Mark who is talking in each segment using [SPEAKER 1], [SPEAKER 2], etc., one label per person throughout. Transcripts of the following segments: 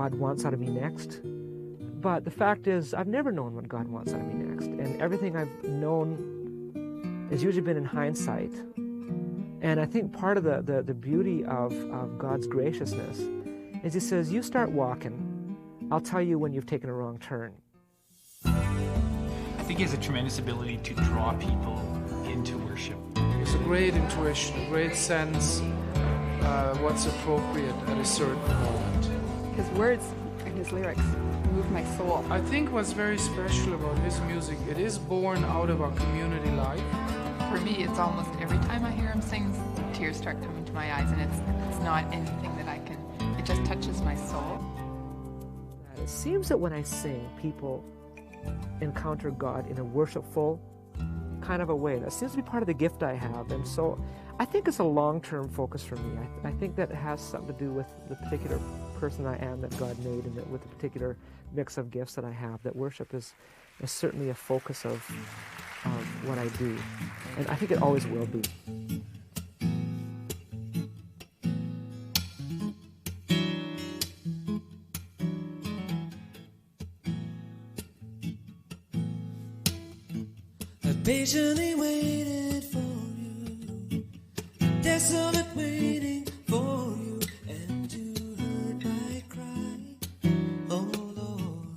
[SPEAKER 1] God wants out of me next. But the fact is, I've never known what God wants out of me next. And everything I've known has usually been in hindsight. And I think part of the beauty of God's graciousness is He says, you start walking, I'll tell you when you've taken a wrong turn.
[SPEAKER 2] I think He has a tremendous ability to draw people into worship.
[SPEAKER 3] There's a great intuition, a great sense what's appropriate at a certain moment.
[SPEAKER 4] His words and his lyrics move my soul.
[SPEAKER 3] I think what's very special about his music, it is born out of our community life.
[SPEAKER 5] For me, it's almost every time I hear him sing, tears start coming to my eyes, and it's not anything that I can, it just touches my soul.
[SPEAKER 1] It seems that when I sing, people encounter God in a worshipful kind of a way. That seems to be part of the gift I have, and so I think it's a long-term focus for me. I think that it has something to do with the particular person I am that God made, and that with the particular mix of gifts that I have, that worship is certainly a focus of what I do, and I think it always will be.
[SPEAKER 6] I patiently waited for you, desolate waiting for you, and you heard my cry, oh Lord.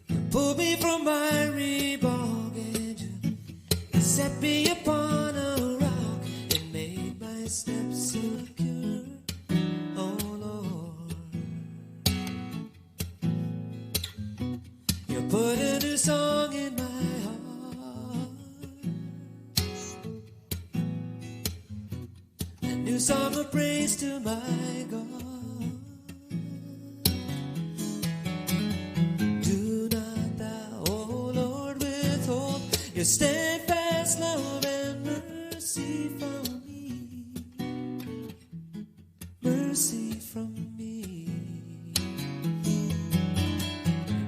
[SPEAKER 6] You pulled me from my rebog and you set me upon a rock and made my steps secure, oh Lord. You put a new song in my heart, a new song of praise to my God. Do not thou, O Lord, withhold your steadfast love and mercy from me, mercy from me.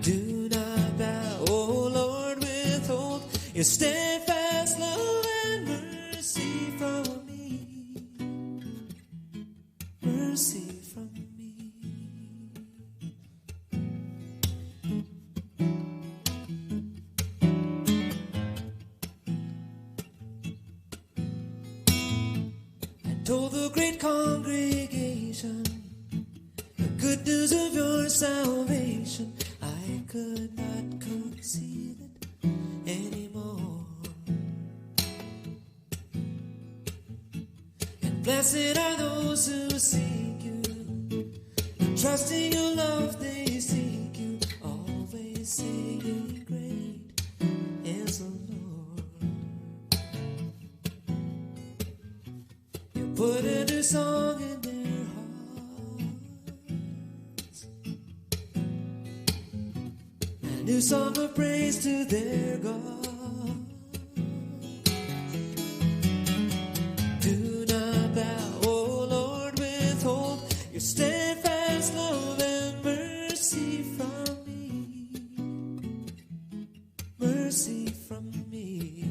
[SPEAKER 6] Do not thou, O Lord, withhold your steadfast love and mercy from me, mercy from me. I told the great congregation the good news of your salvation. I could not conceal it anymore. And blessed are those who seek you, and trusting your love they seek you, always saying great is the Lord. You put a new song in their hearts, a new song of praise to their God. Do not thou, O Lord, withhold your steadfast love and mercy from me, mercy from me.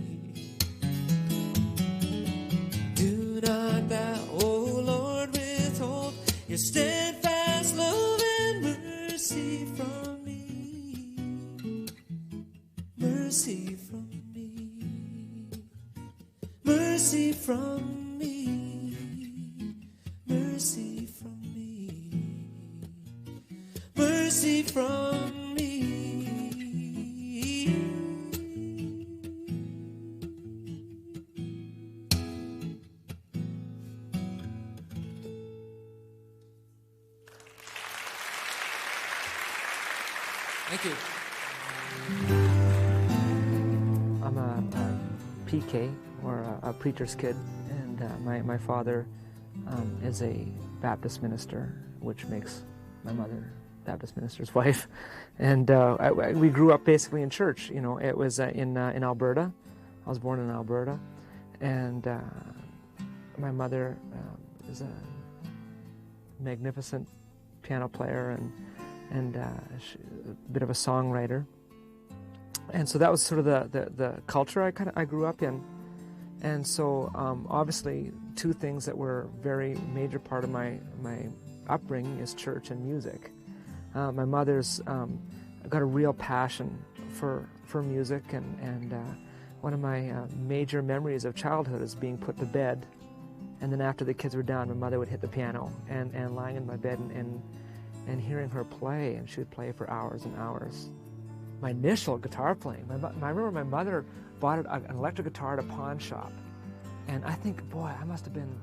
[SPEAKER 6] Do not thou, O Lord, withhold your steadfast love and mercy from me, mercy from me, mercy from me, mercy from me, mercy from me. Thank you.
[SPEAKER 1] I'm a PK, or a preacher's kid, and my father is a Baptist minister, which makes my mother Baptist minister's wife. And we grew up basically in church. You know, it was in Alberta. I was born in Alberta, and my mother is a magnificent piano player and a bit of a songwriter. And so that was sort of the culture I grew up in. And so obviously two things that were very major part of my upbringing is church and music. My mother's got a real passion for music, and one of my major memories of childhood is being put to bed, and then after the kids were done, my mother would hit the piano, and lying in my bed and hearing her play, and she would play for hours and hours. My initial guitar playing, I remember my mother bought an electric guitar at a pawn shop, and I think, boy, I must have been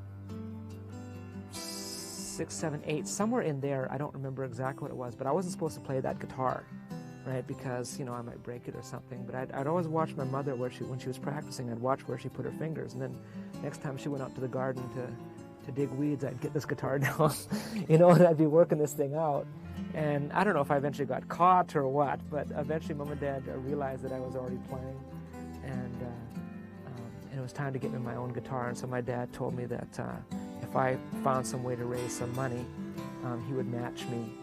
[SPEAKER 1] 6, 7, 8, somewhere in there. I don't remember exactly what it was, but I wasn't supposed to play that guitar, right? Because, you know, I might break it or something. But I'd always watch my mother when she was practicing. I'd watch where she put her fingers, and then next time she went out to the garden to dig weeds, I'd get this guitar down, you know, and I'd be working this thing out. And I don't know if I eventually got caught or what, but eventually Mom and Dad realized that I was already playing, and it was time to get me my own guitar. And so my dad told me that if I found some way to raise some money, he would match me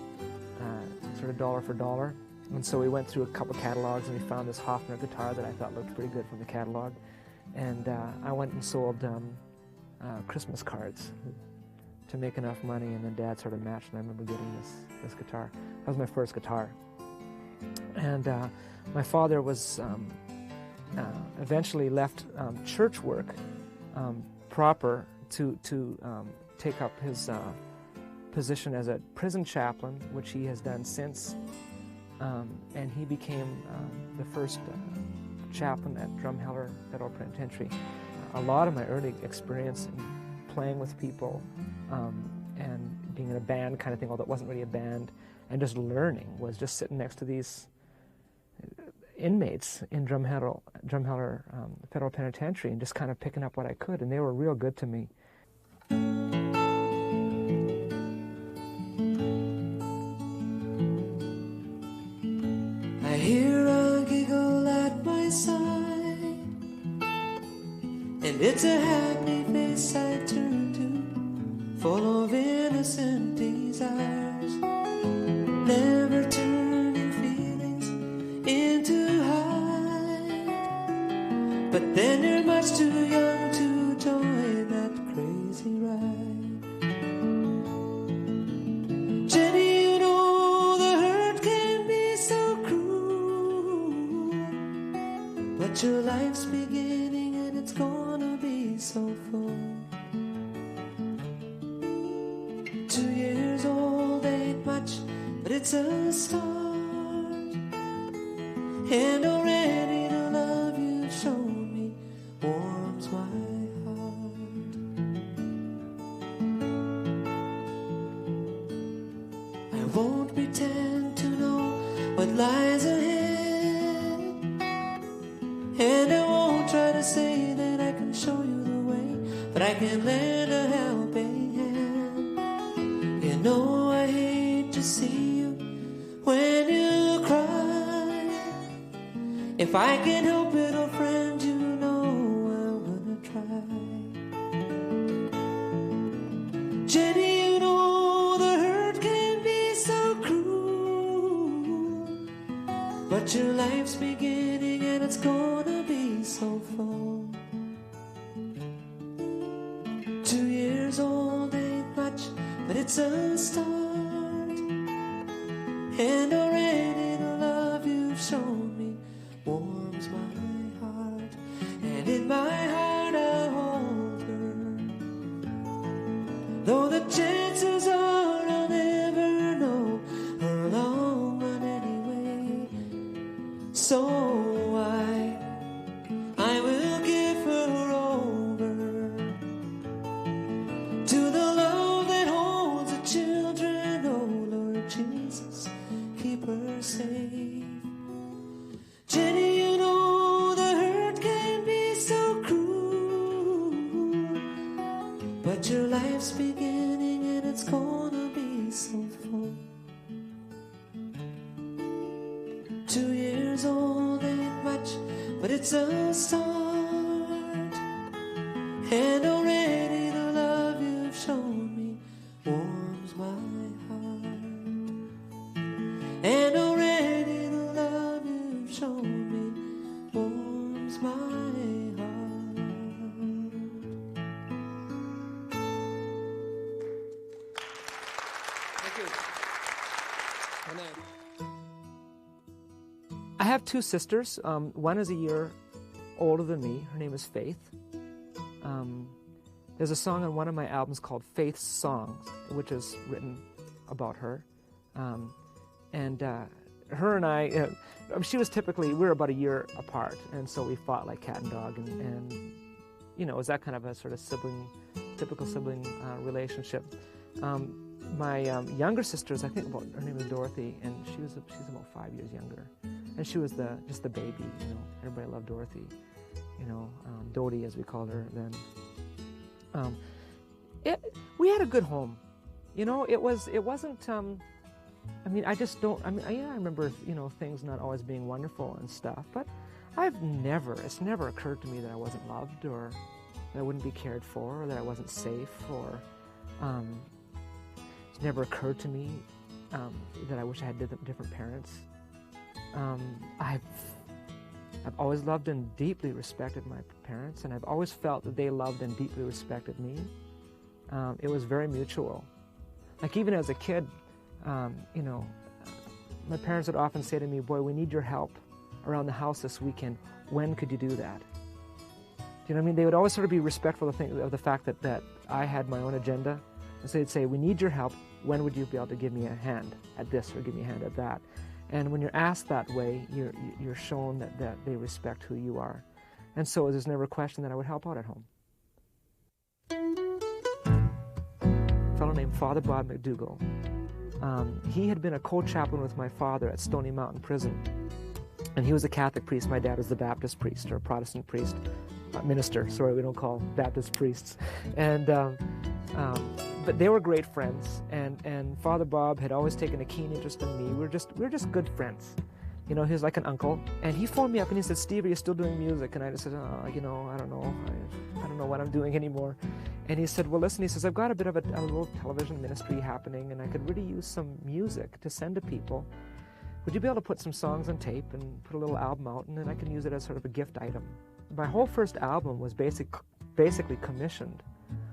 [SPEAKER 1] sort of dollar for dollar. And so we went through a couple catalogs, and we found this Hofner guitar that I thought looked pretty good from the catalog. And I went and sold Christmas cards to make enough money, and then Dad sort of matched, and I remember getting this guitar. That was my first guitar. And my father was eventually left church work proper to take up his position as a prison chaplain, which he has done since, and he became the first chaplain at Drumheller Federal Penitentiary. A lot of my early experience in playing with people and being in a band kind of thing, although it wasn't really a band, and just learning, was just sitting next to these inmates in Drumheller Federal Penitentiary and just kind of picking up what I could, and they were real good to me.
[SPEAKER 6] I hear a giggle at my side, and it's a happy face I turn to, full of innocent desires, never turning feelings into hide. But then you're much too young to join that crazy ride. Jenny, you know the hurt can be so cruel, but your life's beginning and it's gonna be so full. 2 years old ain't much, but it's a start, and already the love you've shown me warms my heart. I won't pretend to know what lies ahead, and I won't try to say that I can show you the way, but I can lend a helping hand. You know I hate to see you when you cry. If I can help it, old friend, you know I'm gonna try. Jenny, you know the hurt can be so cruel, but your life's beginning and it's gonna be so full. 2 years old ain't much, but it's a start, and already the love you've shown me warms my heart, and in my heart I'll hold her, though the chances are I'll never know her long run anyway. So I will give her over to the love that holds the children. Oh Lord Jesus, keep her safe. Jenny, you know the hurt can be so cruel, but your life's beginning and it's gonna be so full. 2 years old ain't much, but it's a start, and already the love you've shown me warms my heart, and already the love you've shown me warms my heart.
[SPEAKER 1] I have two sisters. One is a year older than me. Her name is Faith. There's a song on one of my albums called Faith's Songs, which is written about her. And her and I, she was typically, we were about a year apart, and so we fought like cat and dog, and you know, it was that kind of a sort of typical sibling relationship. My younger sisters, I think her name is Dorothy, and she's about 5 years younger, and she was just the baby, you know. Everybody loved Dorothy, you know, Dodie as we called her then. We had a good home, you know. It wasn't. I mean, I remember, you know, things not always being wonderful and stuff, but it's never occurred to me that I wasn't loved, or that I wouldn't be cared for, or that I wasn't safe, or it's never occurred to me that I wish I had different parents. I've always loved and deeply respected my parents, and I've always felt that they loved and deeply respected me. It was very mutual. Like even as a kid, you know, my parents would often say to me, "Boy, we need your help around the house this weekend. When could you do that?" Do you know what I mean? They would always sort of be respectful of the fact that I had my own agenda. And so they'd say, "We need your help. When would you be able to give me a hand at this or give me a hand at that?" And when you're asked that way, you're shown that they respect who you are. And so there's never a question that I would help out at home. A fellow named Father Bob McDougall. He had been a co-chaplain with my father at Stony Mountain Prison. And he was a Catholic priest. My dad was the Baptist priest, or a Protestant priest. Minister, sorry, we don't call Baptist priests. And but they were great friends, and Father Bob had always taken a keen interest in me. We were just good friends. You know, he was like an uncle. And he phoned me up and he said, "Steve, are you still doing music?" And I just said, "You know, I don't know. I don't know what I'm doing anymore." And he said, "Well, listen," he says, "I've got a bit of a little television ministry happening, and I could really use some music to send to people. Would you be able to put some songs on tape and put a little album out, and then I can use it as sort of a gift item?" My whole first album was basically commissioned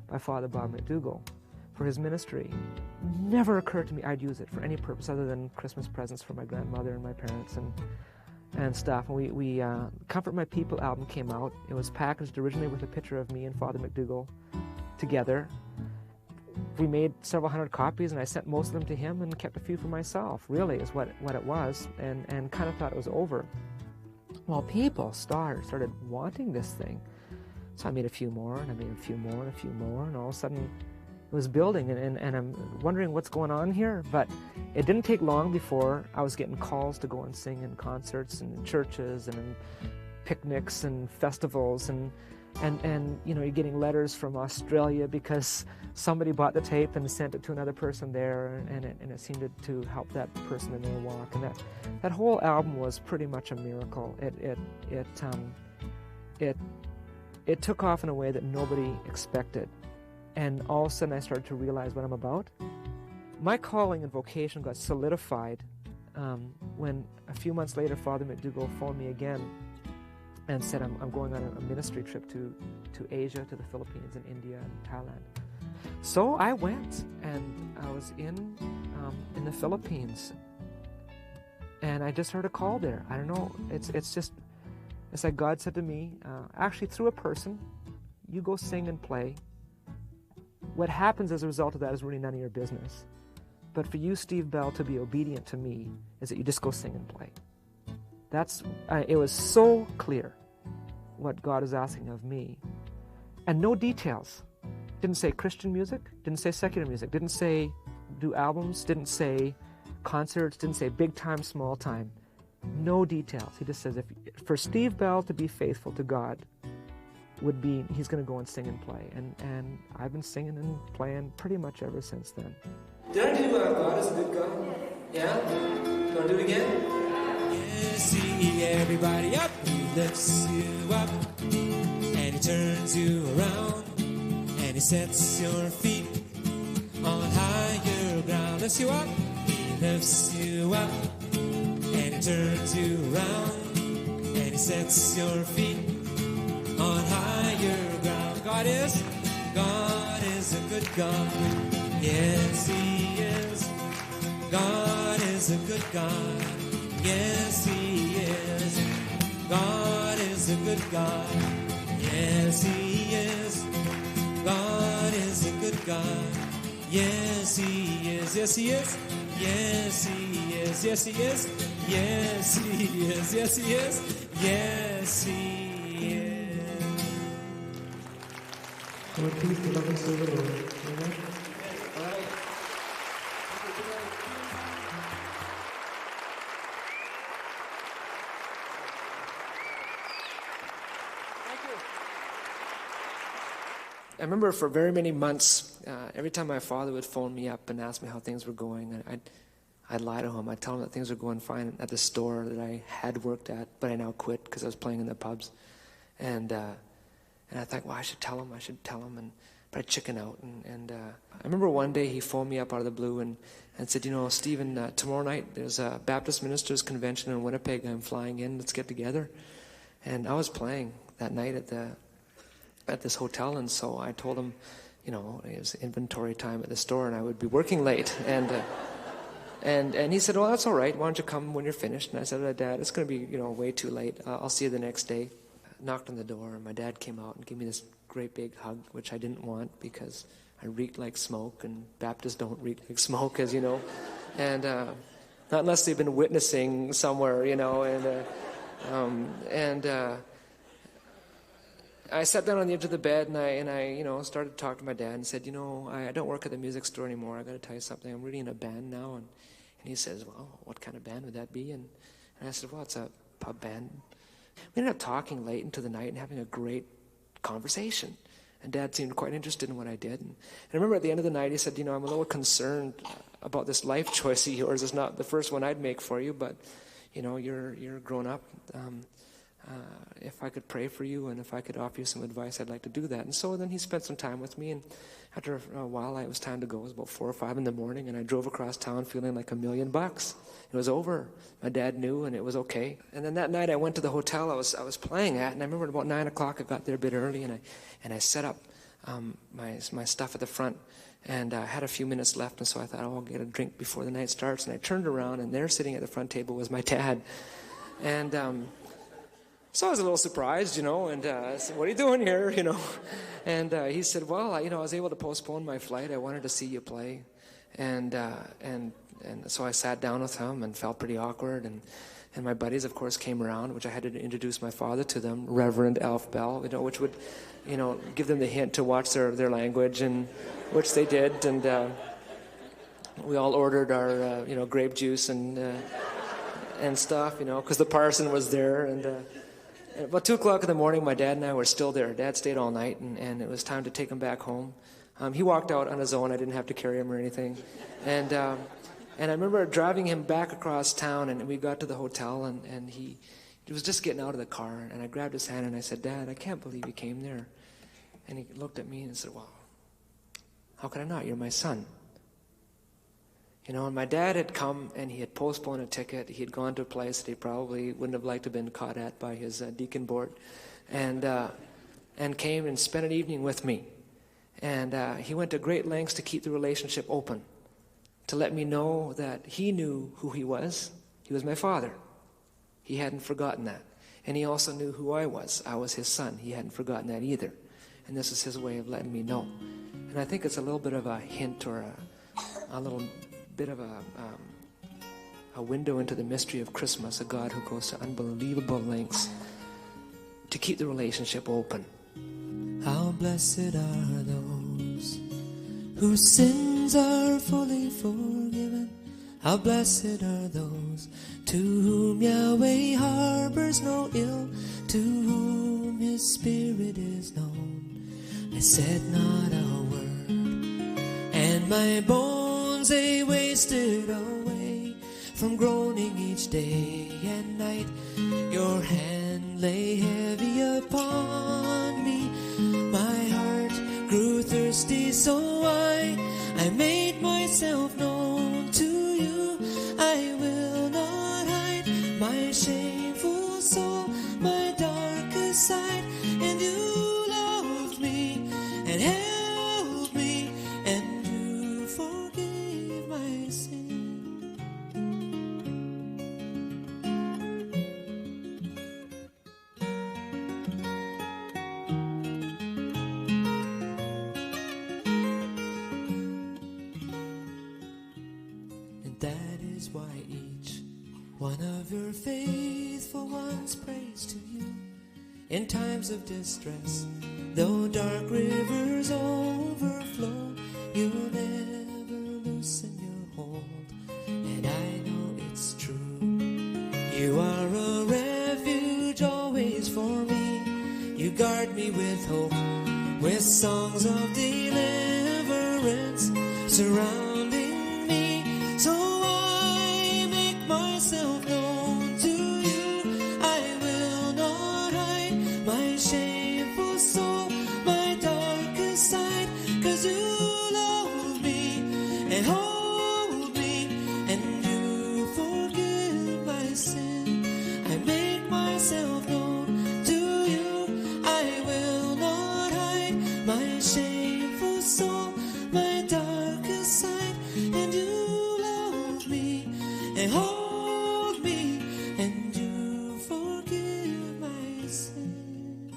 [SPEAKER 1] by Father Bob McDougall for his ministry. Never occurred to me I'd use it for any purpose other than Christmas presents for my grandmother and my parents and stuff. And we Comfort My People album came out. It was packaged originally with a picture of me and Father McDougall together. We made several hundred copies, and I sent most of them to him and kept a few for myself, really, is what it was, and kind of thought it was over. Well, people started wanting this thing. So I made a few more, and I made a few more, and a few more, and all of a sudden it was building, and I'm wondering what's going on here. But it didn't take long before I was getting calls to go and sing in concerts and in churches and in picnics and festivals, and you know, you're getting letters from Australia because somebody bought the tape and sent it to another person there, and it seemed to help that person in their walk. And that whole album was pretty much a miracle. It took off in a way that nobody expected, and all of a sudden I started to realize what I'm about. My calling and vocation got solidified when a few months later Father McDougall phoned me again and said, I'm going on a ministry trip to Asia, to the Philippines and India and Thailand. So I went, and I was in the Philippines, and I just heard a call there. I don't know, it's like God said to me, actually through a person, you go sing and play. What happens as a result of that is really none of your business. But for you, Steve Bell, to be obedient to me is that you just go sing and play. It was so clear what God is asking of me. And no details. Didn't say Christian music, didn't say secular music, didn't say do albums, didn't say concerts, didn't say big time, small time. No details. He just says, for Steve Bell to be faithful to God, he's going to go and sing and play. And I've been singing and playing pretty much ever since then.
[SPEAKER 6] Did I do God is a good God? Yeah? Do you want to do it again? Yeah, see everybody up. He lifts you up, and he turns you around, and he sets your feet on higher ground. Lifts you up, he lifts you up, and he turns you around, and he sets your feet on higher ground. God is a good God. Yes, he is. God is is a good God. Yes, He is. God is a good God. Yes, He is. God is a good God. Yes, He is. Yes, He is. Yes, He is. Yes, He is. Yes, He is. Yes, He is. Yes, He is.
[SPEAKER 1] Lord, please love us to the Lord. Amen. I remember for very many months, every time my father would phone me up and ask me how things were going, I'd lie to him. I'd tell him that things were going fine at the store that I had worked at, but I now quit because I was playing in the pubs. And I thought, well, I should tell him, but I'd chicken out. And I remember one day he phoned me up out of the blue and said, Stephen, tomorrow night there's a Baptist Ministers Convention in Winnipeg. I'm flying in. Let's get together. And I was playing that night at this hotel, and so I told him, it was inventory time at the store, and I would be working late. And he said, well, that's all right. Why don't you come when you're finished? And I said, Dad, it's going to be, way too late. I'll see you the next day. Knocked on the door, and my dad came out and gave me this great big hug, which I didn't want because I reeked like smoke, and Baptists don't reek like smoke, as you know. And not unless they've been witnessing somewhere, I sat down on the edge of the bed and I started to talk to my dad and said, I don't work at the music store anymore. I got to tell you something. I'm really in a band now. And he says, well, what kind of band would that be? And I said, well, it's a pub band. We ended up talking late into the night and having a great conversation. And Dad seemed quite interested in what I did. And I remember at the end of the night, he said, I'm a little concerned about this life choice of yours. It's not the first one I'd make for you, but, you're grown up. If I could pray for you and if I could offer you some advice, I'd like to do that. And so then he spent some time with me, and after a while, it was time to go. It was about 4 or 5 in the morning, and I drove across town feeling like $1 million. It was over. My dad knew, and it was okay. And then that night, I went to the hotel I was playing at, and I remember about 9 o'clock, I got there a bit early, and I set up my stuff at the front, and I had a few minutes left, and so I thought, I'll get a drink before the night starts. And I turned around, and there sitting at the front table was my dad. And so I was a little surprised, and I said, what are you doing here, And he said, well, I was able to postpone my flight. I wanted to see you play. And so I sat down with him and felt pretty awkward. And my buddies, of course, came around, which I had to introduce my father to them, Reverend Alf Bell, which would, give them the hint to watch their language, and which they did. And we all ordered our, grape juice and stuff, because the parson was there. And about 2 o'clock in the morning, my dad and I were still there. Dad stayed all night, and it was time to take him back home. He walked out on his own. I didn't have to carry him or anything. And I remember driving him back across town, and we got to the hotel, and he was just getting out of the car. And I grabbed his hand, and I said, Dad, I can't believe you came there. And he looked at me and said, well, how could I not? You're my son. And my dad had come and he had postponed a ticket. He had gone to a place that he probably wouldn't have liked to have been caught at by his deacon board, and came and spent an evening with me. And he went to great lengths to keep the relationship open, to let me know that he knew who he was. He was my father. He hadn't forgotten that. And he also knew who I was. I was his son. He hadn't forgotten that either. And this is his way of letting me know. And I think it's a little bit of a hint or a little bit of a window into the mystery of Christmas, a God who goes to unbelievable lengths to keep the relationship open.
[SPEAKER 6] How blessed are those whose sins are fully forgiven. How blessed are those to whom Yahweh harbors no ill, to whom His Spirit is known. I said not a word, and my bones they wasted away from groaning each day and night. Your hand lay heavy upon me. My heart grew thirsty, so I made myself known to you. I will not hide my shameful soul, my darkest side, and you loved me and held me, and you forgave my sin. is why each one of your faithful ones prays to you. In times of distress, though dark rivers overflow, you'll never loosen your hold, and I know it's true. You are a refuge always for me. You guard me with hope, with songs of deliverance surrounding me. So I make myself known to you. I will not hide my shameful soul, my darkest side, 'cause you love me and hold me, and you forgive my sin. I make myself known to you. I will not hide my shameful soul, my darkest side, and you love me and hold me, and you forgive my sin,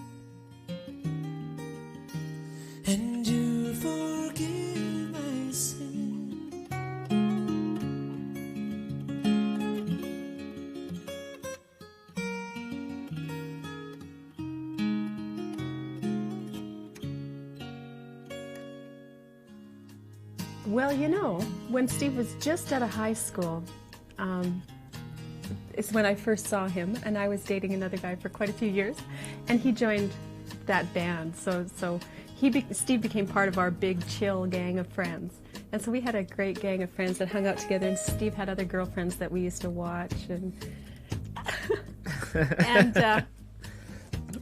[SPEAKER 6] and you forgive my sin.
[SPEAKER 7] Well, you know, when Steve was just out of high school, is when I first saw him, and I was dating another guy for quite a few years, and he joined that band. So Steve became part of our big chill gang of friends, and so we had a great gang of friends that hung out together. And Steve had other girlfriends that we used to watch,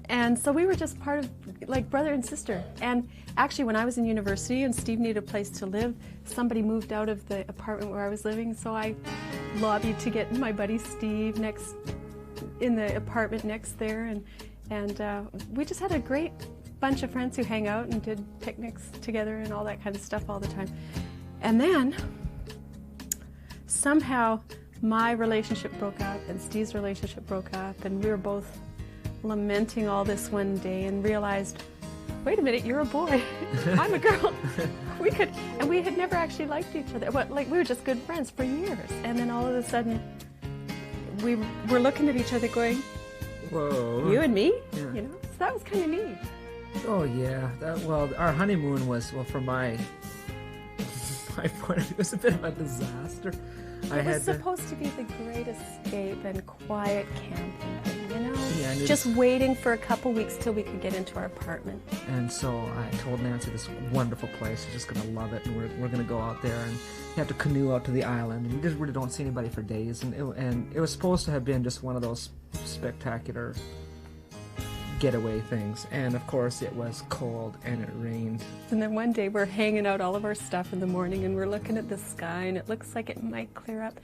[SPEAKER 7] and so we were just part of, like, brother and sister. And actually, when I was in university and Steve needed a place to live, somebody moved out of the apartment where I was living, so I lobbied to get my buddy Steve in the apartment next there, and we just had a great bunch of friends who hang out and did picnics together and all that kind of stuff all the time. And then somehow my relationship broke up and Steve's relationship broke up, and we were both lamenting all this one day and realized, wait a minute, you're a boy, I'm a girl. We had never actually liked each other, but like we were just good friends for years. And then all of a sudden, we were looking at each other going,
[SPEAKER 1] Whoa.
[SPEAKER 7] you and me?
[SPEAKER 1] Yeah.
[SPEAKER 7] You know, so that was kind of neat.
[SPEAKER 1] Oh yeah. Well, our honeymoon was, well, from my point of view, it was a bit of a disaster.
[SPEAKER 7] It was supposed to be the great escape and quiet camping thing, you know?
[SPEAKER 1] Yeah,
[SPEAKER 7] just waiting for a couple weeks till we could get into our apartment.
[SPEAKER 1] And so I told Nancy, this wonderful place, she's just going to love it, and we're going to go out there, and you have to canoe out to the island, and you just really don't see anybody for days. And it was supposed to have been just one of those spectacular getaway things, and of course it was cold and it rained.
[SPEAKER 7] And then one day we're hanging out all of our stuff in the morning, and we're looking at the sky, and it looks like it might clear up.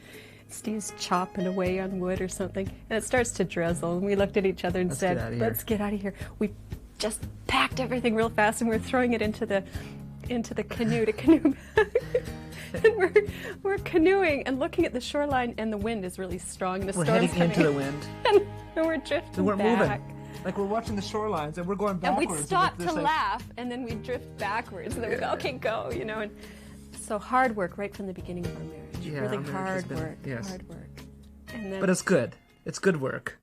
[SPEAKER 7] Steve's chopping away on wood or something, and it starts to drizzle, and we looked at each other and said, let's get out of here. We just packed everything real fast, and we're throwing it into the canoe to canoe back. And we're canoeing and looking at the shoreline, and the wind is really strong, and the storm's coming. We're heading
[SPEAKER 1] into the wind.
[SPEAKER 7] And we're drifting
[SPEAKER 1] we're
[SPEAKER 7] back.
[SPEAKER 1] Moving. Like we're watching the shorelines, and we're going backwards.
[SPEAKER 7] And we'd stop to laugh, and then we'd drift backwards, and then we'd go, okay, go, you know. And so hard work right from the beginning of our marriage.
[SPEAKER 1] Yeah,
[SPEAKER 7] really
[SPEAKER 1] our
[SPEAKER 7] hard
[SPEAKER 1] been,
[SPEAKER 7] work,
[SPEAKER 1] yes.
[SPEAKER 7] hard work. And then,
[SPEAKER 1] but it's good. It's good work.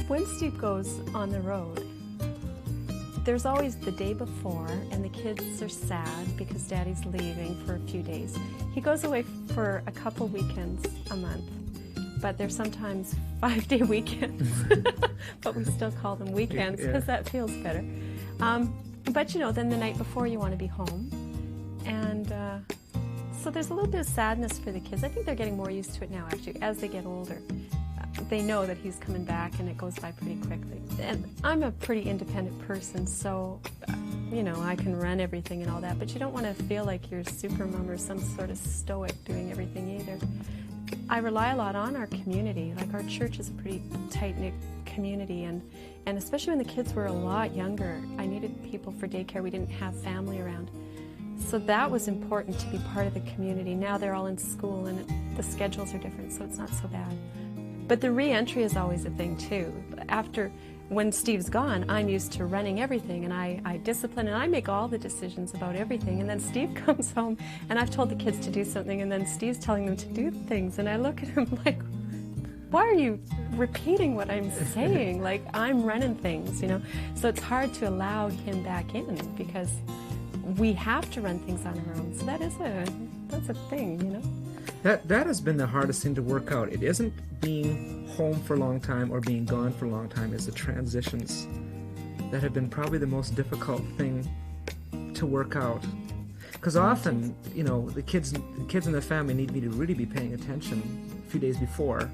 [SPEAKER 7] When Steve goes on the road, there's always the day before, and the kids are sad because Daddy's leaving for a few days. He goes away for a couple weekends a month, but they're sometimes 5-day weekends. But we still call them weekends because that feels better. But you know, then the night before you want to be home. And so there's a little bit of sadness for the kids. I think they're getting more used to it now, actually, as they get older. They know that he's coming back, and it goes by pretty quickly. And I'm a pretty independent person, so, you know, I can run everything and all that, but you don't want to feel like you're super mom or some sort of stoic doing everything either. I rely a lot on our community. Like, our church is a pretty tight-knit community, and especially when the kids were a lot younger, I needed people for daycare. We didn't have family around. So that was important, to be part of the community. Now they're all in school, and the schedules are different, so it's not so bad. But the re-entry is always a thing too. When Steve's gone, I'm used to running everything, and I discipline, and I make all the decisions about everything. And then Steve comes home, and I've told the kids to do something, and then Steve's telling them to do things, and I look at him like, why are you repeating what I'm saying? Like, I'm running things, you know? So it's hard to allow him back in, because we have to run things on our own. So that's a thing, you know?
[SPEAKER 1] That has been the hardest thing to work out. It isn't being home for a long time or being gone for a long time. It's the transitions that have been probably the most difficult thing to work out. Because often, you know, the kids in the family need me to really be paying attention a few days before.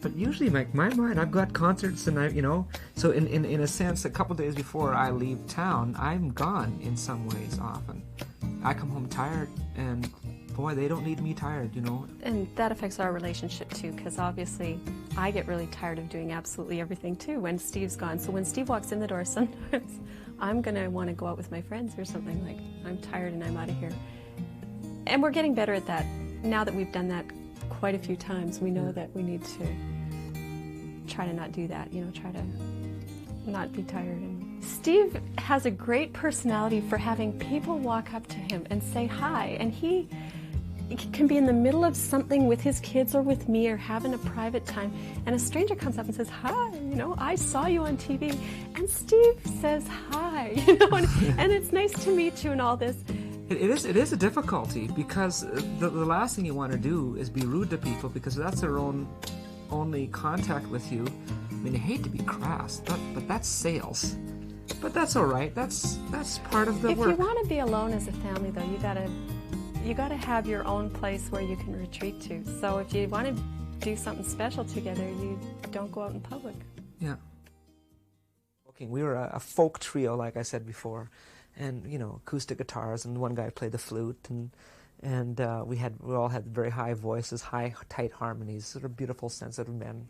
[SPEAKER 1] But usually, like, my mind, I've got concerts and you know, so in a sense, a couple days before I leave town, I'm gone in some ways often. I come home tired, and boy, they don't need me tired, you know. And
[SPEAKER 7] that affects our relationship too, because obviously I get really tired of doing absolutely everything too when Steve's gone. So when Steve walks in the door, sometimes I'm going to want to go out with my friends or something, like, I'm tired and I'm out of here. And we're getting better at that. Now that we've done that quite a few times, we know that we need to try to not do that, you know, try to not be tired. And Steve has a great personality for having people walk up to him and say hi, and he can be in the middle of something with his kids or with me or having a private time, and a stranger comes up and says, hi, you know, I saw you on TV, and Steve says hi, you know, and it's nice to meet you and all this.
[SPEAKER 1] It is a difficulty, because the last thing you want to do is be rude to people, because that's their only contact with you. I mean, I hate to be crass, but that's sales. But that's all right. That's part of the work.
[SPEAKER 7] If you want to be alone as a family, though, you gotta have your own place where you can retreat to. So if you want to do something special together, you don't go out in public.
[SPEAKER 1] Yeah. Okay, we were a folk trio, like I said before, and, you know, acoustic guitars, and one guy played the flute, and we all had very high voices, high, tight harmonies, sort of beautiful, sensitive men.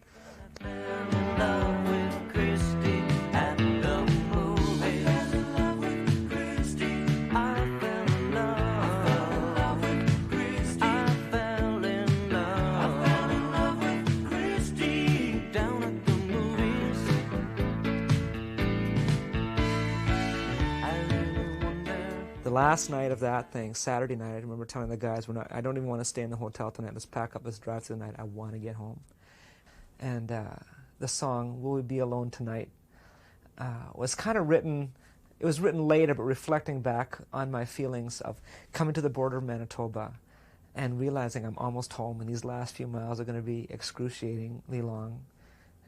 [SPEAKER 1] The last night of that thing, Saturday night, I remember telling the guys, I don't even want to stay in the hotel tonight. Let's pack up, let's drive through the night. I want to get home. And the song, Will We Be Alone Tonight, was kind of written, it was written later, but reflecting back on my feelings of coming to the border of Manitoba and realizing I'm almost home, and these last few miles are going to be excruciatingly long.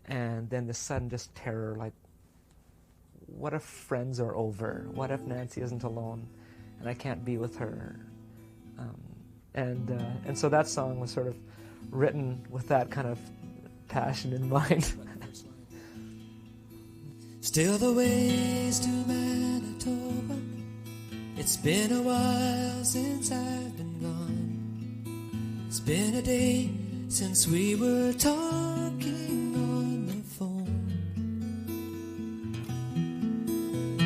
[SPEAKER 1] And then the sudden just terror, like, what if friends are over? What if Nancy isn't alone and I can't be with her? And so that song was sort of written with that kind of passion in mind.
[SPEAKER 6] Still the ways to Manitoba. It's been a while since I've been gone. It's been a day since we were talking on the phone.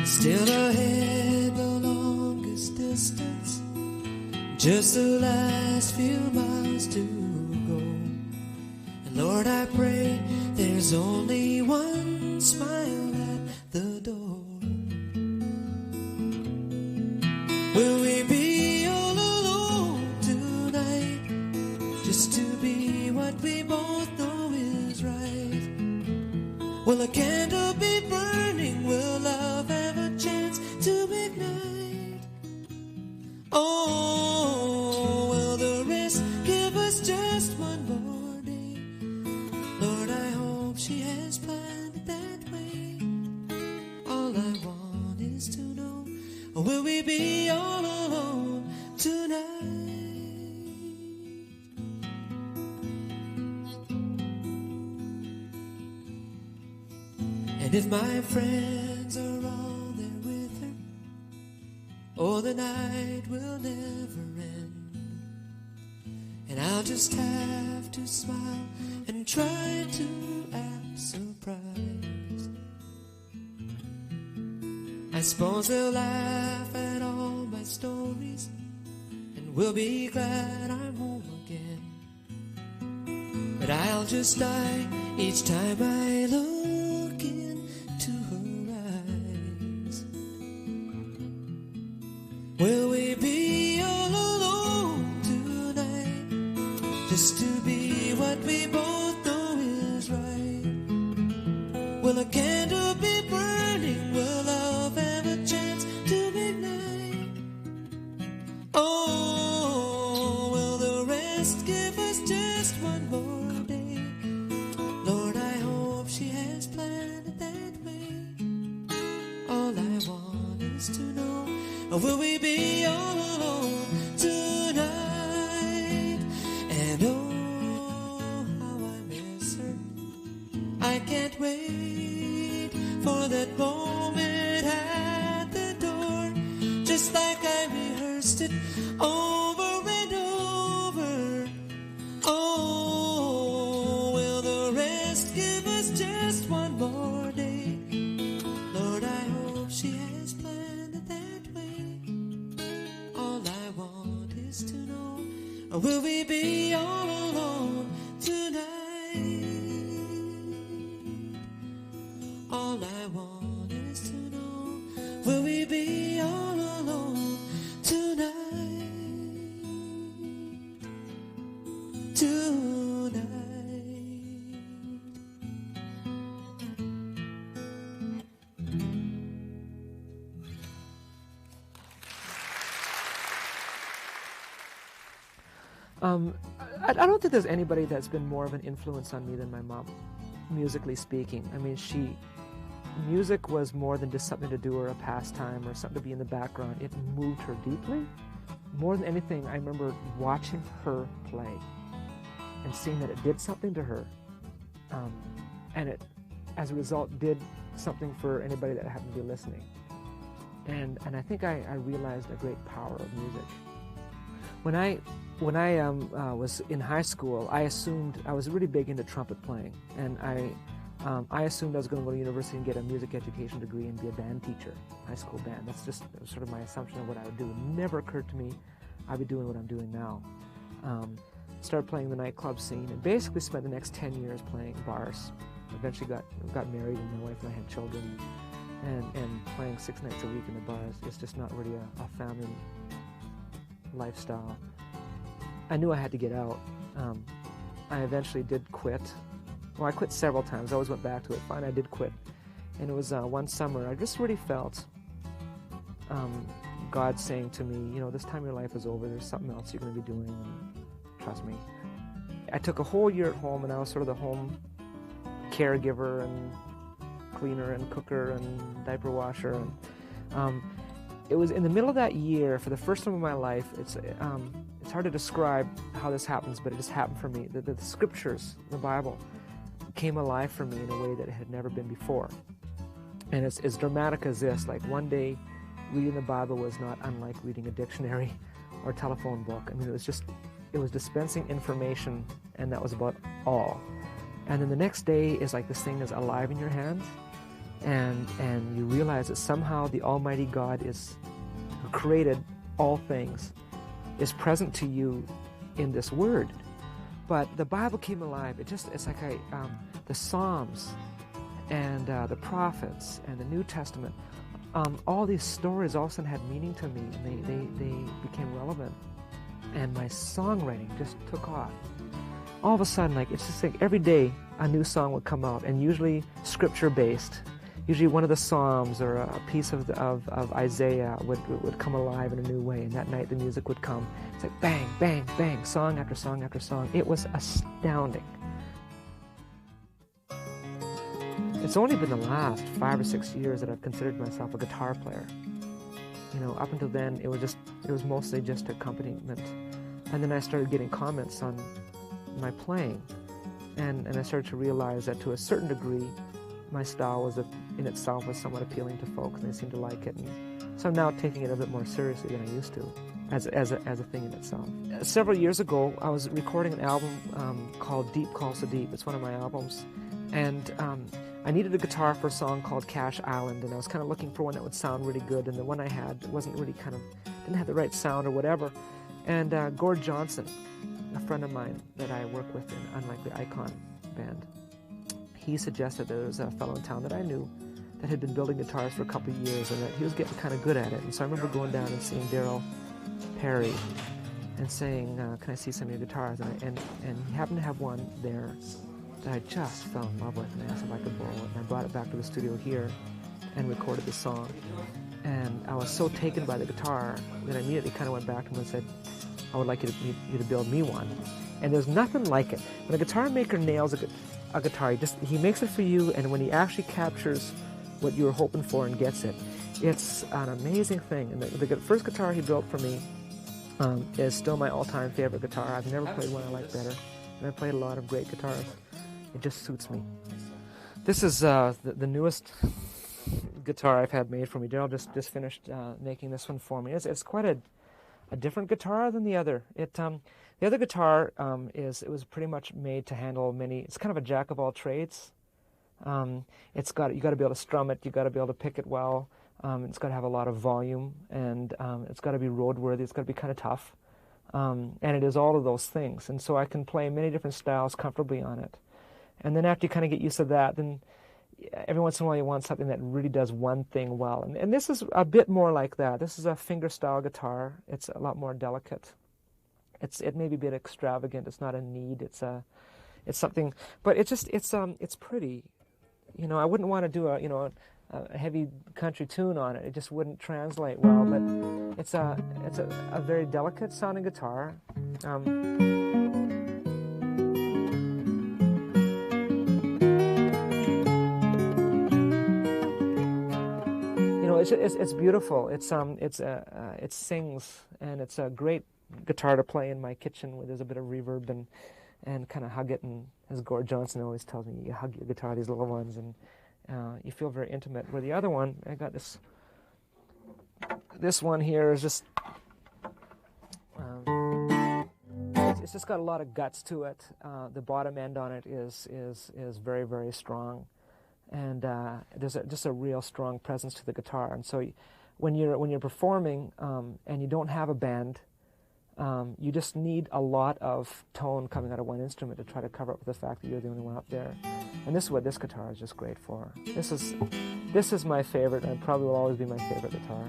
[SPEAKER 6] Still ahead the longest distance, just the last few miles to go. And Lord, I pray there's only one smile at the door. Will we be all alone tonight, just to be what we both know is right? Will a candle be burning? Will love have a chance to ignite? Oh, will the risk give us just one more day? Lord, I hope she has planned it that way. All I want is to know, will we be all alone tonight? And if my friends are all there with her, oh, the night will never end. And I'll just have to smile and try to act surprised. I suppose they'll laugh at all my stories, and we'll be glad I'm home again. But I'll I'll just die each time I look into her eyes. Will we be all alone tonight, just to be what we both know is right? Will a candle be burning? Will love have a chance to ignite? Oh, will the rest give us just one more day? Lord, I hope she has planned it that way. All I want is to know, will we be all alone tonight? And oh, how I miss her. I can't wait for that moment at the door, just like I rehearsed it over and over. Oh, will the rest give us just one more day? Lord, I hope she has planned it that way. All I want is to know, will we be all alone tonight? All I want is to know, will we be all alone tonight? Tonight.
[SPEAKER 1] I don't think there's anybody that's been more of an influence on me than my mom, musically speaking. I mean, music was more than just something to do or a pastime or something to be in the background. It moved her deeply. More than anything, I remember watching her play and seeing that it did something to her. And it, as a result, did something for anybody that happened to be listening. And I think I realized a great power of music. When I was in high school, I assumed I was really big into trumpet playing, and I assumed I was going to go to university and get a music education degree and be a band teacher, high school band. That was sort of my assumption of what I would do. It never occurred to me I'd be doing what I'm doing now. Started playing the nightclub scene, and basically spent the next 10 years playing bars. Eventually got married, and my wife and I had children, and playing 6 nights a week in the bars is just not really a family lifestyle. I knew I had to get out. I eventually did quit. Well, I quit several times. I always went back to it. Finally, I did quit. And it was one summer, I just really felt God saying to me, this time your life is over. There's something else you're going to be doing, and trust me. I took a whole year at home, and I was sort of the home caregiver and cleaner and cooker and diaper washer. And it was in the middle of that year, for the first time in my life, it's hard to describe how this happens, but it just happened for me. The scriptures, the Bible, came alive for me in a way that it had never been before. And it's as dramatic as this. Like one day, reading the Bible was not unlike reading a dictionary or telephone book. I mean, it was dispensing information, and that was about all. And then the next day is like this thing is alive in your hands, and you realize that somehow the Almighty God who created all things, is present to you in this word. But the Bible came alive. It's like the Psalms and the prophets and the New Testament, all these stories all of a sudden had meaning to me, and they became relevant. And my songwriting just took off. All of a sudden, it's just like every day a new song would come out, and usually scripture-based. Usually one of the Psalms or a piece of Isaiah would come alive in a new way, and that night the music would come. It's like bang, bang, bang, song after song after song. It was astounding. It's only been the last 5 or 6 years that I've considered myself a guitar player. Up until then, it was mostly just accompaniment. And then I started getting comments on my playing, and I started to realize that to a certain degree, my style in itself was somewhat appealing to folks, and they seemed to like it. And so I'm now taking it a bit more seriously than I used to, as a thing in itself. Several years ago, I was recording an album called Deep Calls to Deep. It's one of my albums, and I needed a guitar for a song called Cash Island, and I was kind of looking for one that would sound really good, and the one I had wasn't really didn't have the right sound or whatever. And Gord Johnson a friend of mine that I work with in Unlikely Icon band, he suggested there was a fellow in town that I knew that had been building guitars for a couple of years and that he was getting kind of good at it. And so I remember going down and seeing Daryl Perry and saying, can I see some of your guitars? And he happened to have one there that I just fell in love with, and I asked if I could borrow it. And I brought it back to the studio here and recorded the song. And I was so taken by the guitar that I immediately kind of went back to him and said, I would like you to build me one. And there's nothing like it. When a guitar maker nails a guitar, he makes it for you, and when he actually captures what you were hoping for and gets it, it's an amazing thing. And the first guitar he built for me is still my all-time favorite guitar. I've never played one I like better, and I've played a lot of great guitars. It just suits me. This is the newest guitar I've had made for me. Daryl just finished making this one for me. It's quite a different guitar than the other. The other guitar it was pretty much made to handle many. It's kind of a jack of all trades. You got to be able to strum it. You got to be able to pick it well. It's got to have a lot of volume, and it's got to be roadworthy. It's got to be kind of tough, and it is all of those things. And so I can play many different styles comfortably on it. And then after you kind of get used to that, then every once in a while you want something that really does one thing well. And this is a bit more like that. This is a finger-style guitar. It's a lot more delicate. It may be a bit extravagant. It's not a need. It's something, but it's pretty. You know, I wouldn't want to do a heavy country tune on it. It just wouldn't translate well. But it's a very delicate sounding guitar. It's beautiful. It sings, and it's a great guitar to play in my kitchen where there's a bit of reverb and kind of hug it. And as Gord Johnson always tells me, you hug your guitar, these little ones, and you feel very intimate. Where the other one, I got this one here is just it's just got a lot of guts to it. The bottom end on it is very, very strong. And there's just a real strong presence to the guitar. And so when you're performing and you don't have a band, you just need a lot of tone coming out of one instrument to try to cover up the fact that you're the only one up there. And this is what this guitar is just great for. This is my favorite, and it probably will always be my favorite guitar.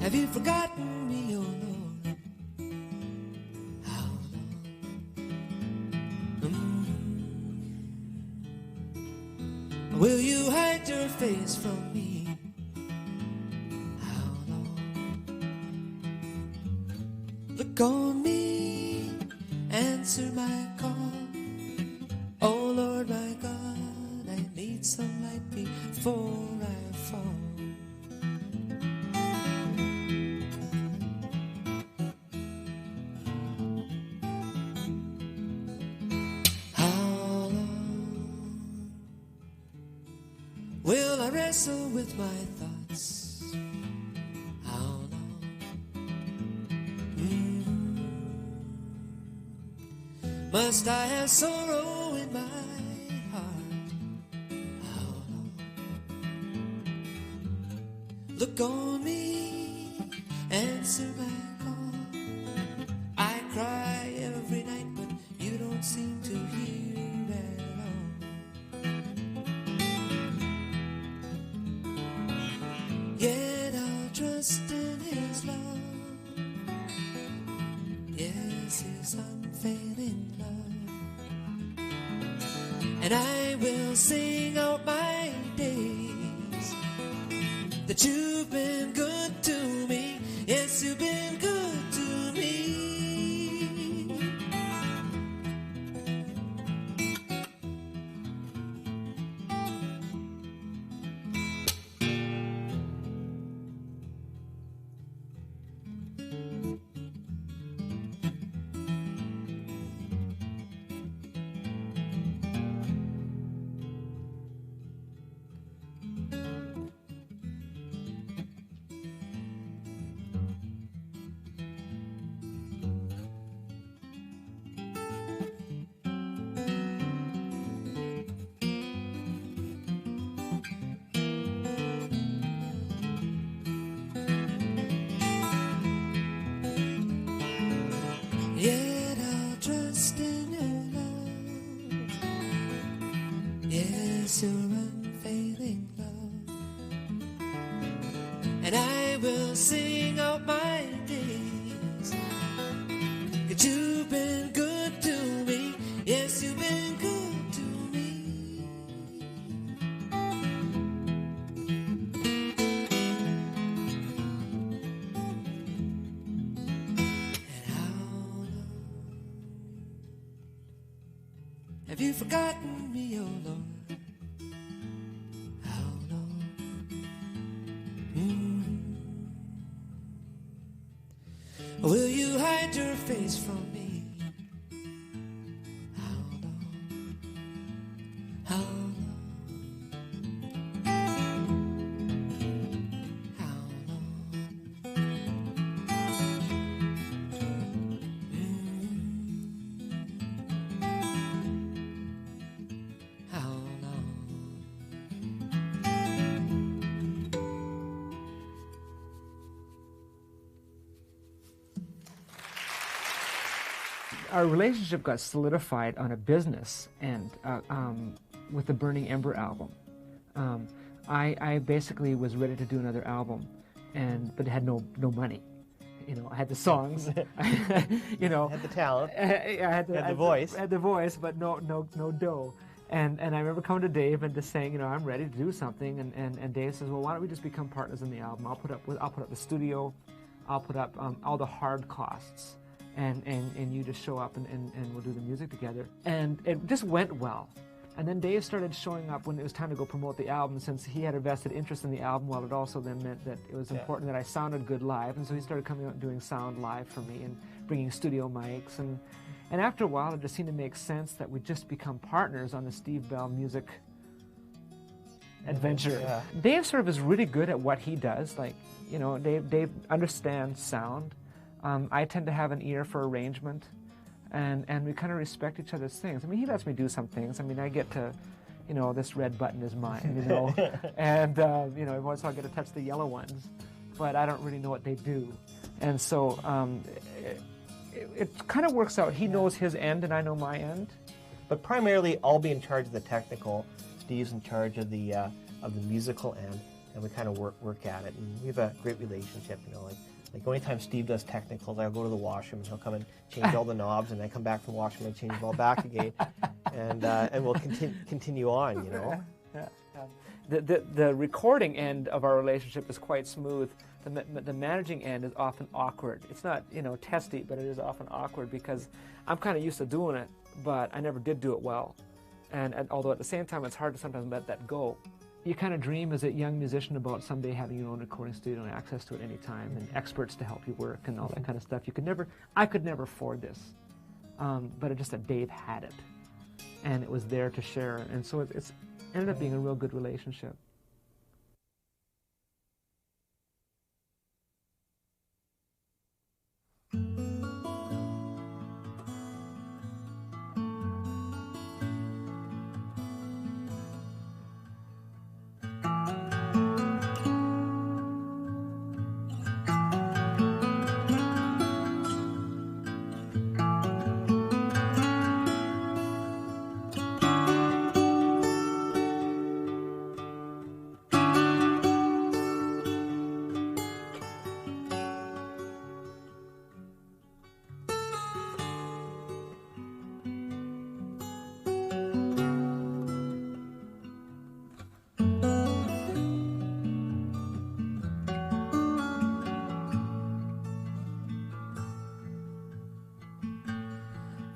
[SPEAKER 6] Have you forgotten me, oh Lord? Will you hide your face from me? How long? Look on me, answer my call. Oh Lord, my God, I need some light before I fall. Will I wrestle with my thoughts? How long? Must I have sorrow in my heart? How long? Look on me, answer my call. I cry every night, but you don't seem to hear at all. Yet I'll trust in His love. Yes, His unfailing love. And I will sing out my days that you've been good to me. Yes, you've been good to me. Have you forgotten me, oh Lord? How long? Will you hide your face from me? How long? How long? How long? How long?
[SPEAKER 1] Our relationship got solidified on a business end with the Burning Ember album. I basically was ready to do another album, but had no money. You know, I had the songs. You know,
[SPEAKER 8] Had the talent.
[SPEAKER 1] I had
[SPEAKER 8] the voice.
[SPEAKER 1] Had the voice, but no dough. And I remember coming to Dave and just saying, you know, I'm ready to do something. And Dave says, well, why don't we just become partners in the album? I'll put up the studio, I'll put up all the hard costs, and you just show up and we'll do the music together. And it just went well. And then Dave started showing up when it was time to go promote the album, since he had a vested interest in the album. Well, it also then meant that it was important that I sounded good live, and so he started coming out and doing sound live for me and bringing studio mics. And after a while, it just seemed to make sense that we just become partners on the Steve Bell music adventure.
[SPEAKER 8] Yeah.
[SPEAKER 1] Dave sort of is really good at what he does. Like, you know, Dave understands sound. I tend to have an ear for arrangement. And we kind of respect each other's things. I mean, he lets me do some things. I mean, I get to, you know, this red button is mine, you know, and, you know, every once in a while I get to touch the yellow ones, but I don't really know what they do. And so it kind of works out. He knows his end and I know my end.
[SPEAKER 8] But primarily, I'll be in charge of the technical. Steve's in charge of the musical end, and we kind of work at it. And we have a great relationship, you know, like the only time Steve does technicals, I'll go to the washroom and he'll come and change all the knobs, and I come back from the washroom and change them all back again, and we'll continue on, you know.
[SPEAKER 1] The recording end of our relationship is quite smooth. The managing end is often awkward. It's not, you know, testy, but it is often awkward because I'm kind of used to doing it, but I never did do it well. And although at the same time it's hard to sometimes let that go. You kind of dream as a young musician about someday having your own recording studio and access to it any time, and experts to help you work and all that kind of stuff. I could never afford this, but it just that Dave had it, and it was there to share, and so it's ended up being a real good relationship.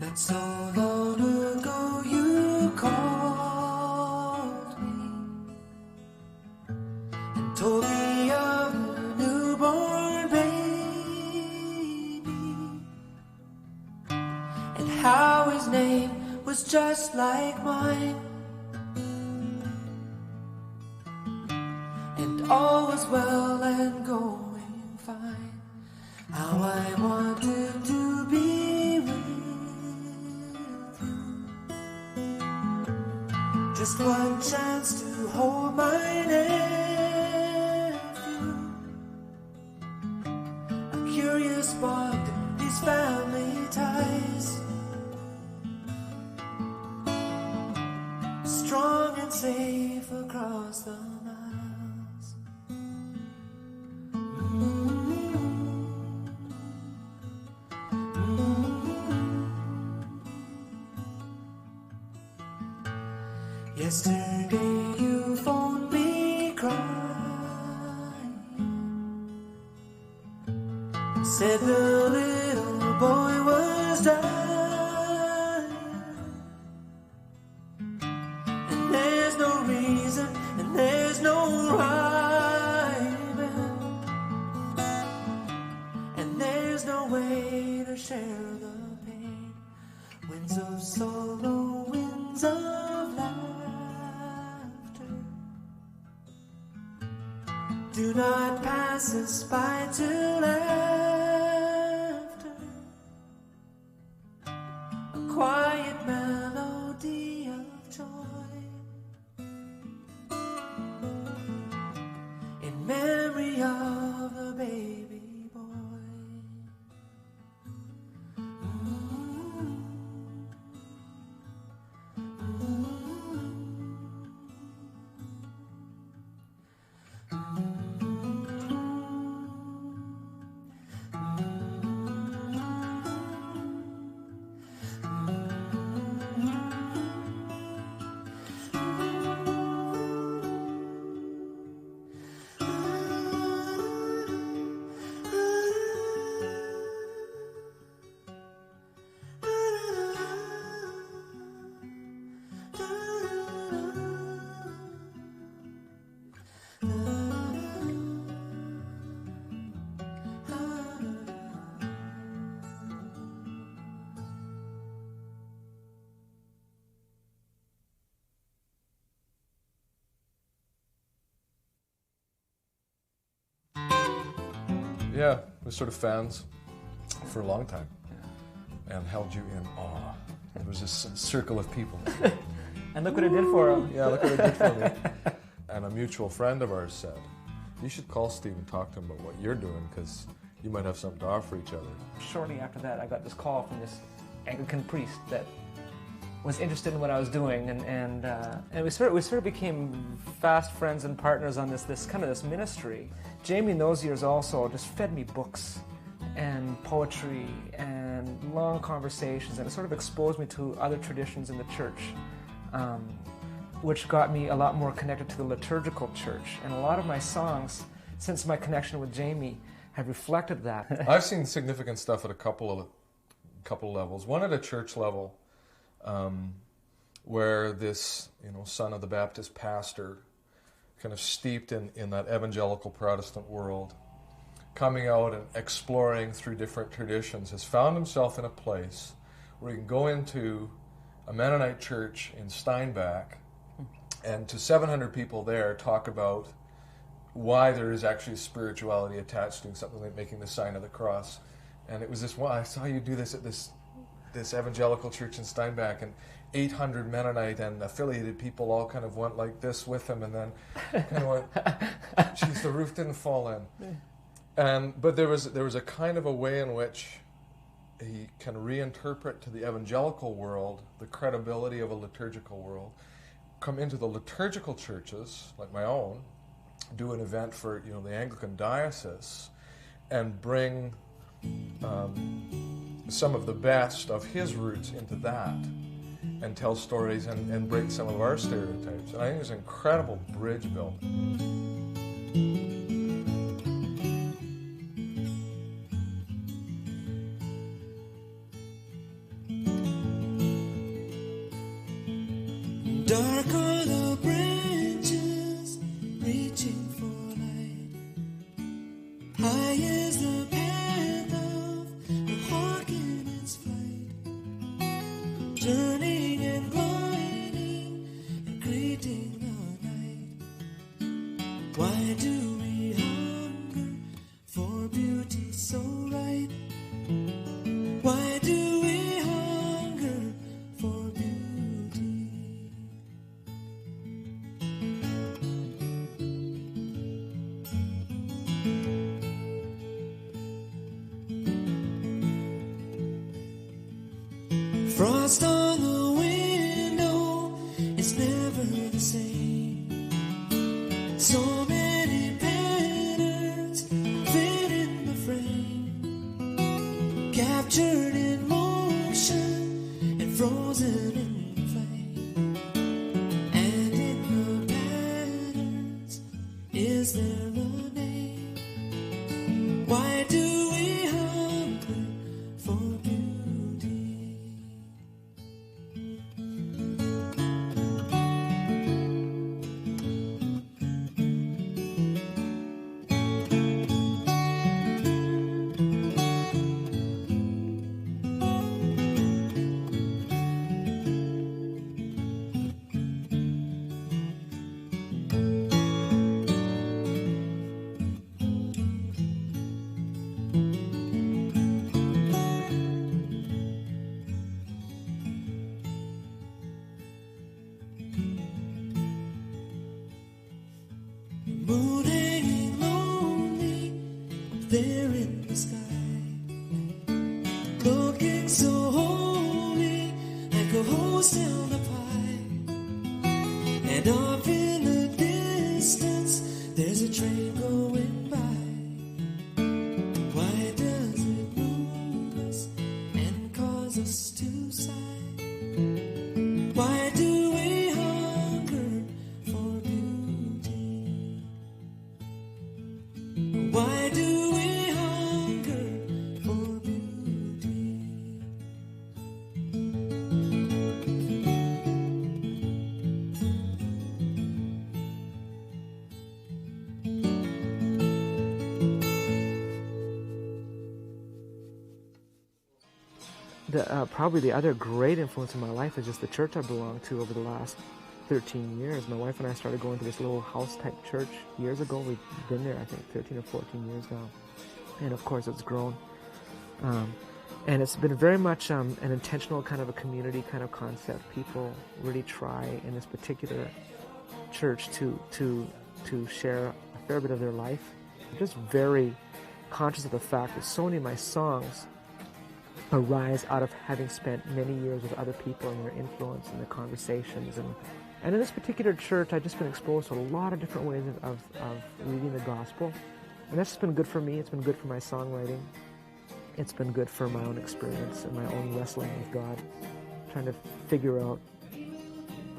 [SPEAKER 6] Not so long ago you called me and told me of a newborn baby and how his name was just like mine, and all was well and going fine. How I wanted to be with just one chance to hold my nephew. A curious bond, these family ties, strong and safe across the miles. Yesterday you phoned me crying, said the little boy was dying. there's no way to share the pain. Winds of sorrow, winds of laughter, do not pass us by till after. A quiet melody of joy in memory of the baby boy.
[SPEAKER 9] Yeah, we're sort of fans for a long time and held you in awe. There was this circle of people.
[SPEAKER 1] And look what it did for him.
[SPEAKER 9] Yeah, look what it did for me. And a mutual friend of ours said, you should call Steve and talk to him about what you're doing because you might have something to offer each other.
[SPEAKER 1] Shortly after that, I got this call from this Anglican priest that was interested in what I was doing, and we sort of became fast friends and partners on this kind of this ministry. Jamie in those years also just fed me books and poetry and long conversations, and it sort of exposed me to other traditions in the church, which got me a lot more connected to the liturgical church. And a lot of my songs, since my connection with Jamie, have reflected that.
[SPEAKER 9] I've seen significant stuff at a couple of levels. One at a church level, where this, son of the Baptist pastor, kind of steeped in that evangelical Protestant world, coming out and exploring through different traditions, has found himself in a place where he can go into a Mennonite church in Steinbach and to 700 people there talk about why there is actually spirituality attached to something like making the sign of the cross. And it was this, well, I saw you do this at this evangelical church in Steinbach, and 800 Mennonite and affiliated people all kind of went like this with him, and then kind of went, geez, the roof didn't fall in. But there was a kind of a way in which he can reinterpret to the evangelical world the credibility of a liturgical world, come into the liturgical churches, like my own, do an event for the Anglican diocese, and bring some of the best of his roots into that, and tell stories and break some of our stereotypes. And I think there's an incredible bridge built.
[SPEAKER 6] Dark are the branches reaching for light. High is the path of the hawk in its flight, turning and gliding and greeting the night. Why do we hunger for beauty so right? Why do we hunger for beauty? Frost on the window, it's never the same. So many patterns fit in the frame, captured in motion and frozen in flame. And in the patterns, is there a name? Why do we hunger for beauty? Why do we hunger for beauty? Why do we hunger for beauty?
[SPEAKER 1] Probably the other great influence in my life is just the church I belong to over the last 13 years. My wife and I started going to this little house-type church years ago. We've been there, I think, 13 or 14 years now. And of course, it's grown. And it's been very much an intentional kind of a community kind of concept. People really try in this particular church to share a fair bit of their life. I'm just very conscious of the fact that so many of my songs arise out of having spent many years with other people and their influence and the conversations. And in this particular church, I've just been exposed to a lot of different ways of reading the gospel. And that's just been good for me. It's been good for my songwriting. It's been good for my own experience and my own wrestling with God, trying to figure out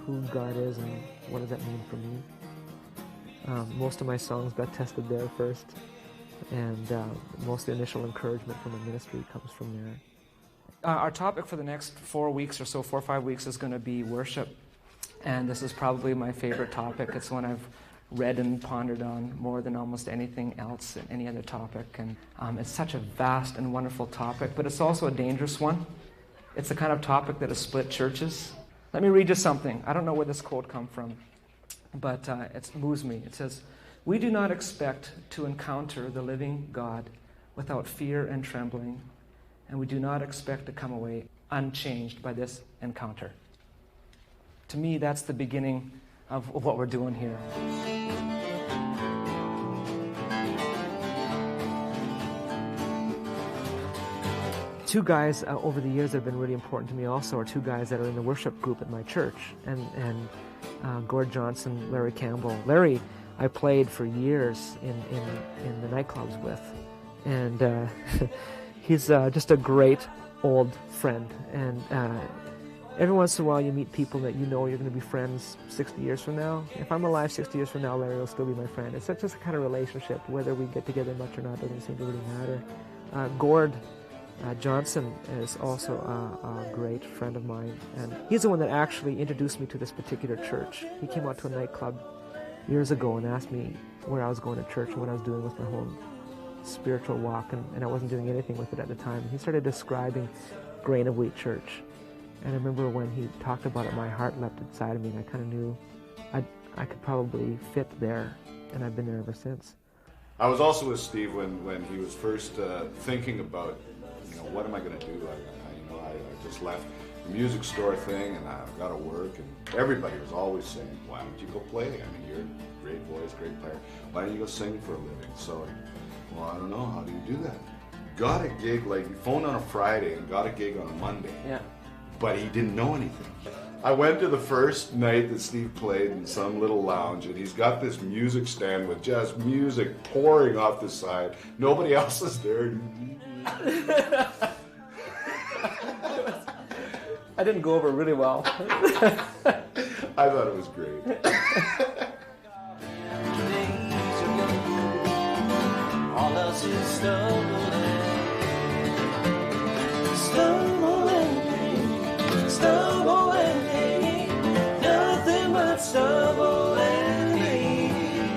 [SPEAKER 1] who God is and what does that mean for me. Most of my songs got tested there first, and most of the initial encouragement from the ministry comes from there. Our topic for the next 4 weeks or so, 4 or 5 weeks, is going to be worship. And this is probably my favorite topic. It's one I've read and pondered on more than almost anything else, any other topic. And it's such a vast and wonderful topic, but it's also a dangerous one. It's the kind of topic that has split churches. Let me read you something. I don't know where this quote comes from, but it moves me. It says, "We do not expect to encounter the living God without fear and trembling, and we do not expect to come away unchanged by this encounter." To me, that's the beginning of what we're doing here. Two guys over the years that have been really important to me also are two guys that are in the worship group at my church, and Gord Johnson, Larry Campbell. Larry, I played for years in the nightclubs with, and he's just a great old friend. And every once in a while you meet people that you know you're going to be friends 60 years from now. If I'm alive 60 years from now, Larry will still be my friend. It's such a kind of relationship. Whether we get together much or not doesn't seem to really matter. Gord Johnson is also a great friend of mine, and he's the one that actually introduced me to this particular church. He came out to a nightclub years ago and asked me where I was going to church and what I was doing with my whole spiritual walk, and I wasn't doing anything with it at the time. He started describing Grain of Wheat Church, and I remember when he talked about it, my heart leapt inside of me, and I kind of knew I could probably fit there, and I've been there ever since.
[SPEAKER 10] I was also with Steve when he was first thinking about, what am I going to do? I just left the music store thing, and I've got to work, and everybody was always saying, why don't you go play? I mean, you're a great voice, great player. Why don't you go sing for a living? So, well, I don't know, how do you do that? Got a gig, like, he phoned on a Friday and got a gig on a Monday.
[SPEAKER 1] Yeah.
[SPEAKER 10] But he didn't know anything. I went to the first night that Steve played in some little lounge, and he's got this music stand with just music pouring off the side. Nobody else is there.
[SPEAKER 1] I didn't go over really well.
[SPEAKER 10] I thought it was great.
[SPEAKER 6] All else is stumbling, stumbling, stumbling, nothing but stumbling.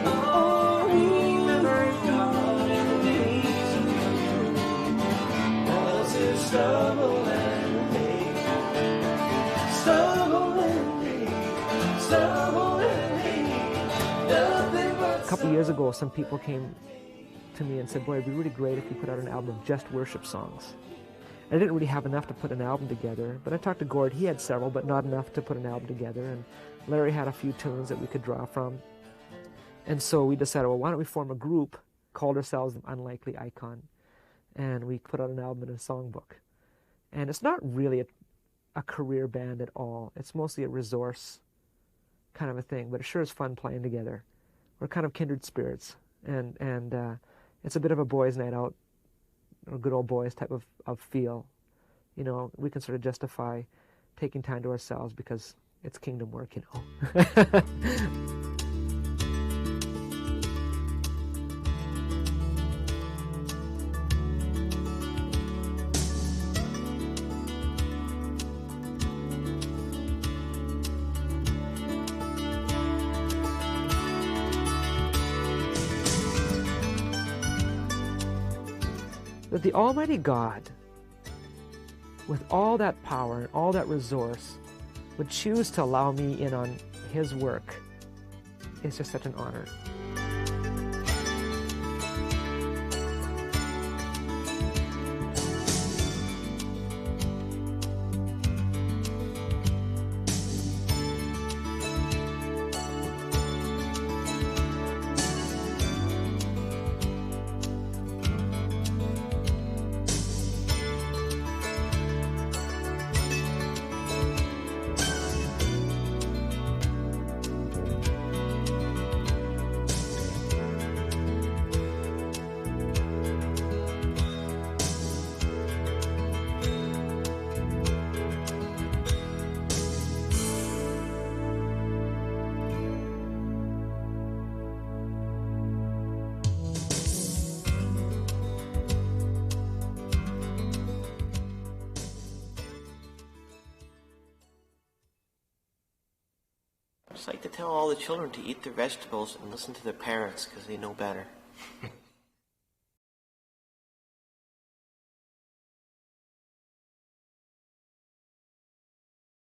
[SPEAKER 6] Oh, remember God and days of you. All else is stumbling, stumbling, stumbling, nothing but.
[SPEAKER 1] A couple years ago, some people came to me and said, boy, it'd be really great if you put out an album of just worship songs. And I didn't really have enough to put an album together, but I talked to Gord. He had several, but not enough to put an album together, and Larry had a few tunes that we could draw from. And so we decided, well, why don't we form a group, called ourselves the Unlikely Icon, and we put out an album and a songbook. And it's not really a career band at all. It's mostly a resource kind of a thing, but it sure is fun playing together. We're kind of kindred spirits, and it's a bit of a boys' night out, or good old boys type of feel. We can sort of justify taking time to ourselves because it's kingdom work, you know. That the Almighty God, with all that power and all that resource, would choose to allow me in on His work is just such an honor.
[SPEAKER 11] I just like to tell all the children to eat their vegetables and listen to their parents because they know better.